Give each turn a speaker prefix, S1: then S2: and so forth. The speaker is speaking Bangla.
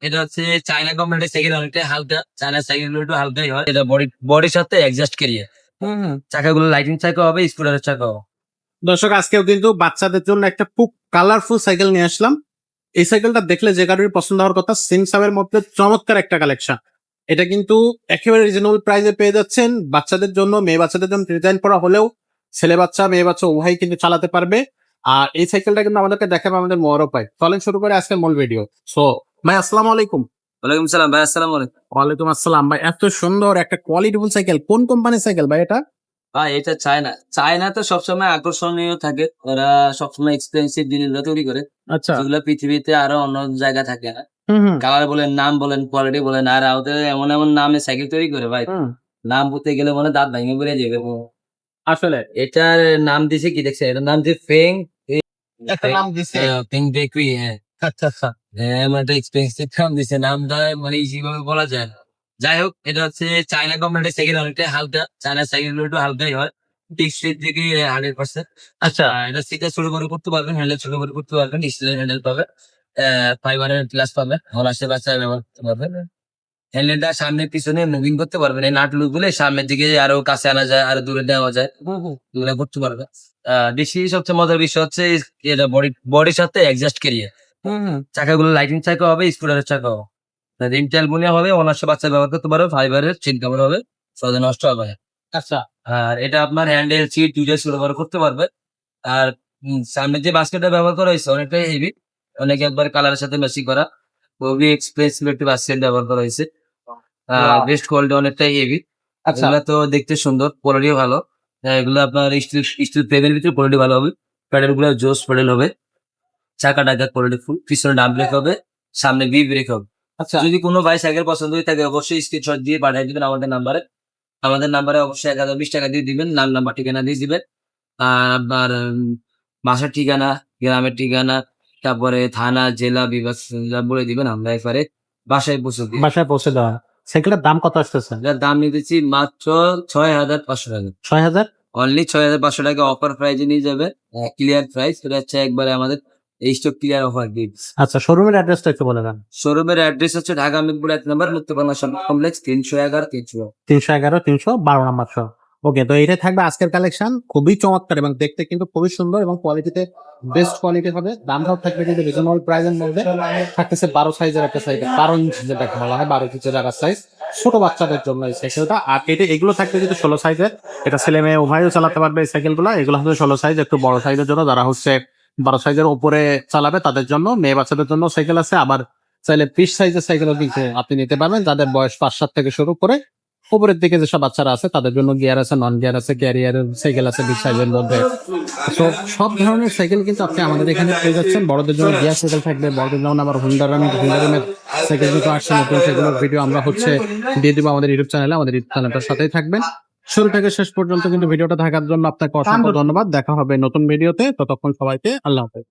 S1: এটা হচ্ছে চায়না কোম্পানির সাইকেল, অনেকটা হালকা। চায়না সাইকেল গুলো একটু হালকাই হয়। এটা বডির সাথে এক্সজস্ট ক্যারিয়ার। চাকাগুলো লাইটিং চাকা হবে, স্কুটারের চাকা হবে।
S2: দর্শক, আজকেও কিন্তু বাচ্চাদের জন্য একটা খুব কালারফুল সাইকেল নিয়ে আসলাম। এই সাইকেলটা দেখলে যে কারোর পছন্দ হওয়ার কথা। সিনসাবের মধ্যে চমৎকার একটা কালেকশন। এটা কিন্তু একেবারে রিজনেবল প্রাইসে পেয়ে যাচ্ছেন। বাচ্চাদের জন্য, মেয়ে বাচ্চাদের জন্য ডিজাইন করা হলেও ছেলে বাচ্চা মেয়ে বাচ্চা উভয় কিন্তু চালাতে পারবে। আর এই সাইকেলটা কিন্তু আমাদেরকে দেখাবে আমাদের মোয়াররফ ভাই। চলেন শুরু করে আজকের মূল ভিডিও। সো ভাই, আসসালামু আলাইকুম।
S1: ওয়ালাইকুম সালাম ভাই, আসসালামু আলাইকুম।
S2: ওয়ালাইকুম আসসালাম ভাই। এত সুন্দর একটা কোয়ালিটিফুল সাইকেল, কোন কোম্পানির সাইকেল ভাই এটা?
S1: ভাই এটা চায়না। চায়না তো সবসময় আকর্ষণীয় থাকে। ওরা সবসময় এক্সপেন্সিভ জিনিসগুলো তৈরি করে,
S2: আচ্ছা।
S1: যেগুলো পৃথিবীতে আরো অন্য জায়গায় থাকে না।
S2: হুম হুম
S1: কালার বলেন, নাম বলেন, কোয়ালিটি বলেন, আর ওদের এমন এমন নামে সাইকেল তৈরি করে ভাই,
S2: হুম।
S1: নাম বলতে গেলে মনে হয় দাঁত ভেঙে পড়ে যাবে।
S2: আসলে
S1: এটার নাম দিছে কি দেখছে? এটার নাম দিছে ফেং।
S2: একটা নাম দিছে।
S1: ফেং বেকুই। হ্যাঁ
S2: আচ্ছা আচ্ছা।
S1: হ্যাঁ, আমার একটা এক্সপেন্সিভ নাম দিছে। নামটা মানে ইজি ভাবে বলা যায় না। যাই হোক, এটা হচ্ছে চায়না কোম্পানির সাইকেল, অনেকটা হালকা। চায়না সাইকেল গুলো একটু হালকাই হয়। টিক্সের দিকে 100%।
S2: আচ্ছা।
S1: এটা সিটে ছোট করে করতে পারবেন, হ্যান্ডেল ছোট করে করতে পারবেন, স্টিলের হ্যান্ডেল পাবে, ফাইবারের গ্লাস পাবে, হলাসে বাচ্চা ব্যবহার করতে পারবেন। হ্যান্ডেলটা সামনে পিছনে মুভিং করতে পারবেন। এই নাট লুক গুলো সামনের দিকে আরো কাছে আনা যায়, আরো দূরে নেওয়া যায়, এগুলো করতে পারবে। বেশি সবচেয়ে মজার বিষয় হচ্ছে এটা বডির সাথে এক্সজস্ট ক্যারিয়ার। চাকাগুলো লাইটিং চাকা হবে, স্কুটারের চাকা হবে। রিম অ্যালুমিনিয়াম হবে, অনার্স বাচ্চা ব্যবহার করতে পারবে, ফাইবারের সিট কভার হবে, সহজে নষ্ট হবে না।
S2: আচ্ছা।
S1: আর এটা আপনার হ্যান্ডেল সিট দুইটা ব্যবহার করতে পারবে। আর সামনে যে বাস্কেটটা ব্যবহার করা হয়েছে অনেকটাই হেভি, অনেক একবার কালারের সাথে ম্যাচিং করা, খুবই এক্সপেন্সিভ একটি বাস্কেট ব্যবহার করা হয়েছে। বেস্ট কোয়ালিটি, অনেকটাই হেভি।
S2: আচ্ছা।
S1: এগুলা তো দেখতে সুন্দর, কোয়ালিটিও ভালো। এগুলো আপনার স্টিল ফ্রেমের ভিতরে কোয়ালিটি ভালো হবে। প্যাডেল গুলো জোস প্যাডেল হবে, চাকা টাকা কোয়ালিটি ফুল, পিছনে ডাম ব্রেক হবে, সামনে বি ব্রেক হবে।
S2: আচ্ছা।
S1: যদি কোনো ভাই সাইকেল পছন্দ হয়ে থাকে অবশ্যই স্ক্রিনশট দিয়ে পাঠিয়ে দিবেন আমাদের নাম্বারে। আমাদের নাম্বারে অবশ্যই 1020 টাকা দিয়ে দিবেন, নাম নাম্বার ঠিকানা দিয়ে দিবেন। আর আপনার বাসার ঠিকানা, গ্রামের ঠিকানা, তারপরে থানা, জেলা, বিভাগ বলে দিবেন, আমরা এবারে বাসায় পৌঁছে দিই।
S2: বাসায় পৌঁছে দেওয়া। সাইকেলের দাম কত আসতেছে?
S1: এটার দাম নিতেছি মাত্র 6500 টাকা।
S2: 6,000?
S1: অনলি 6500 টাকা অফার প্রাইজে নিয়ে যাবে। ক্লিয়ার প্রাইস, এটা হচ্ছে একবারে আমাদের এই স্টক ক্লিয়ার অফার গিফট।
S2: আচ্ছা, শোরুমের অ্যাড্রেসটা একটু বলে দেন।
S1: শোরুমের অ্যাড্রেস হচ্ছে ঢাকা মিরপুর 1 নম্বর Muktobangla shopping complex, 311 300।
S2: 311 312 number show. Okay, তো এটাই থাকবে আজকের কালেকশন। খুবই চমৎকার এবং দেখতে কিন্তু খুবই সুন্দর এবং কোয়ালিটিতে বেস্ট কোয়ালিটি হবে। দামটাও থাকবে কিন্তু রিজনেবল প্রাইসের মধ্যে। থাকতেছে 12 সাইজের একটা সাইকেল, 12 ইঞ্চি যেটাকে বলা হয়, 12 ইঞ্চি জায়গার সাইজ, ছোট বাচ্চাদের জন্য এই সাইকেলটা। আর এগুলো থাকবে কিন্তু 16 সাইজের। এটা ছেলে মেয়ে উভয়ও চালাতে পারবে এই সাইকেলগুলো। এগুলো হচ্ছে 16 সাইজ, একটু বড় সাইজের জন্য, যারা হচ্ছে 12 সাইজের উপরে চালাবে তাদের জন্য। মেয়ে বাচ্চাদের জন্য সাইকেল আছে। আবার চাইলে 20 সাইজের সাইকেলও কিন্তু আপনি নিতে পারবেন, যাদের বয়স 5-7 থেকে শুরু করে উপরের দিকে যেসব বাচ্চারা আছে তাদের জন্য গিয়ার আছে, নন গিয়ার আছে, ক্যারিয়ারের সাইকেল আছে 20 সাইজের মধ্যে। তো সব ধরনের সাইকেল কিন্তু আপনি আমাদের এখানে পেয়ে যাচ্ছেন। বড়দের জন্য গিয়ার সাইকেল থাকবে, বড়দের জন্য আবার হুন্ডারামের সাইকেল কিন্তু আসছে নতুন, সেগুলোর ভিডিও আমরা দিয়ে দিব আমাদের ইউটিউব চ্যানেলে। আমাদের ইউটিউব চ্যানেলটার সাথেই থাকবেন। শুরু থেকে শেষ পর্যন্ত কিন্তু ভিডিওটা দেখার জন্য আপনাকে অসংখ্য ধন্যবাদ। দেখা হবে নতুন ভিডিওতে, ততক্ষণ সবাইকে আল্লাহ হাফেজ।